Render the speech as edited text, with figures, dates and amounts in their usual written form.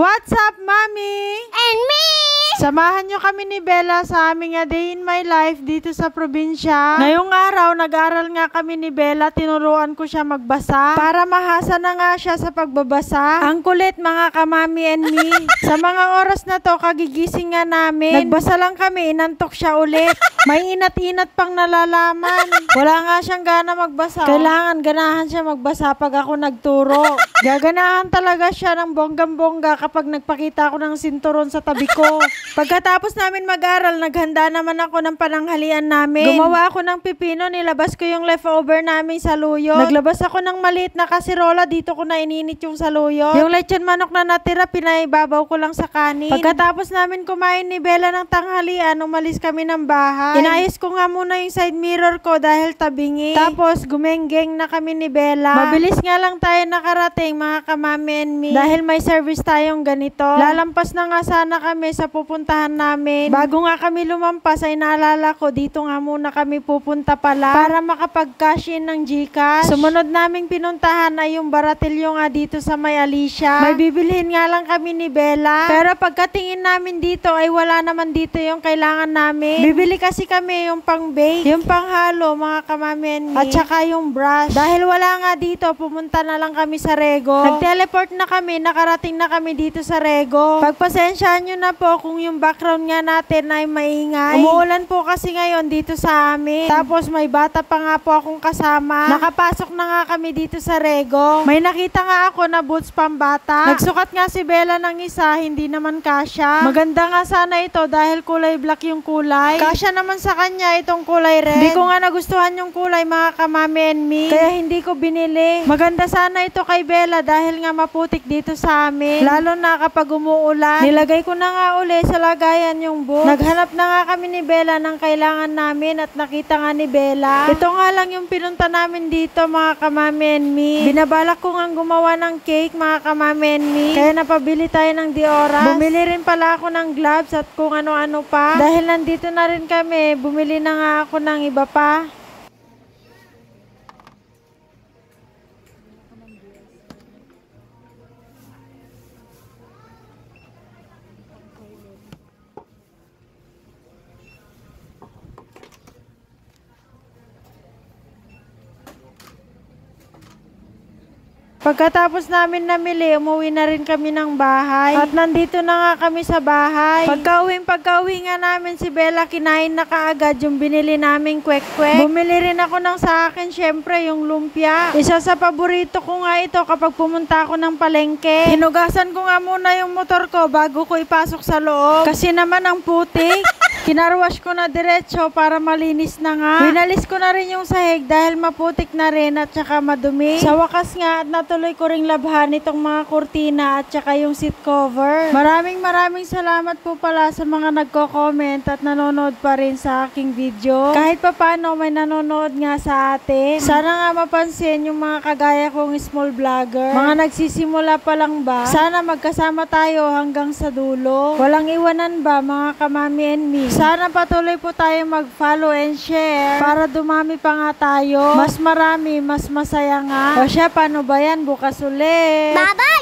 What's up, Mami? And me! Samahan nyo kami ni Bella sa aming A Day in My Life dito sa probinsya. Ngayong araw, nag-aral nga kami ni Bella. Tinuruan ko siya magbasa para mahasa na nga siya sa pagbabasa. Ang kulit, mga kamami and me. Sa mga oras na to, kagigising nga namin. Nagbasa lang kami, inantok siya ulit. May inat-inat pang nalalaman. Wala nga siyang gana magbasa. Kailangan ganahan siya magbasa pag ako nagturo. Gaganahan talaga siya ng bonggang-bongga kapag nagpakita ako ng sinturon sa tabi ko. Pagkatapos namin mag-aral, naghanda naman ako ng pananghalian namin. Gumawa ako ng pipino, nilabas ko yung leftover namin sa luyo. Naglabas ako ng maliit na kasirola, dito ko na ininit yung saluyo. Yung lechon manok na natira, pinaibabaw ko lang sa kanin. Pagkatapos namin kumain ni Bella ng tanghalian, umalis kami ng bahay. Inayos ko nga muna yung side mirror ko dahil tabingi. Tapos gumenggeng na kami ni Bella. Mabilis nga lang tayo nakarating, mga kamami and me. Dahil may service tayong ganito. Lalampas na nga sana kami sa pupuntahan namin. Bago nga kami lumampas ay naalala ko, dito nga muna kami pupunta pala para makapag-cash in ng GCash. Sumunod naming pinuntahan ay yung baratilyo nga dito sa May Alicia. May bibilhin nga lang kami ni Bella. Pero pagkatingin namin dito ay wala naman dito yung kailangan namin. Bibili kasi kami yung pang-bake, yung panghalo, mga kamami and me, at saka yung brush. Dahil wala nga dito, pumunta na lang kami sa Rego. Nag-teleport na kami, nakarating na kami dito sa Rego. Pagpasensyaan nyo na po kung yung background nga natin ay maingay. Umuulan po kasi ngayon dito sa amin. Tapos may bata pa nga po akong kasama. Nakapasok na nga kami dito sa Rego. May nakita nga ako na boots pambata. Nagsukat nga si Bella ng isa, hindi naman kasya. Maganda nga sana ito dahil kulay black yung kulay. Kasya naman sa kanya itong kulay red. Hindi ko nga nagustuhan yung kulay, mga kamami and me, kaya hindi ko binili. Maganda sana ito kay Bella dahil nga maputik dito sa amin. Lalo na kapag umuulan. Nilagay ko na nga uli sa lagayan yung book. Naghanap na nga kami ni Bella ng kailangan namin at nakita nga ni Bella. Ito nga lang yung pinunta namin dito, mga kamami and me. Binabalak ko nga gumawa ng cake, mga kamami and me, kaya napabili tayo ng Dioras. Bumili rin pala ako ng gloves at kung ano-ano pa. Dahil nandito na rin kami, bumili na nga ako ng iba pa. Pagkatapos namin namili, umuwi na rin kami ng bahay. At nandito na nga kami sa bahay. Pagka-uwi nga namin si Bella, kinain na kaagad yung binili naming kwek-kwek. Bumili rin ako ng sa akin, syempre, yung lumpia. Isa sa paborito ko nga ito kapag pumunta ako ng palengke. Hinugasan ko nga muna yung motor ko bago ko ipasok sa loob. Kasi naman ang putik. Kinarwash ko na diretso para malinis na nga. Winalis ko na rin yung sahig dahil maputik na rin at saka madumi. Sa wakas nga at natuloy ko ring labhan itong mga kurtina at saka yung seat cover. Maraming salamat po pala sa mga nagko-comment at nanonood pa rin sa aking video. Kahit papano may nanonood nga sa atin. Sana nga mapansin yung mga kagaya kong small vlogger. Mga nagsisimula pa lang ba? Sana magkasama tayo hanggang sa dulo. Walang iwanan ba, mga kamami and me? Sana patuloy po tayo mag-follow and share para dumami pa nga tayo. Mas marami, mas masaya nga. O siya, paano ba yan? Bukas ulit. Bye-bye!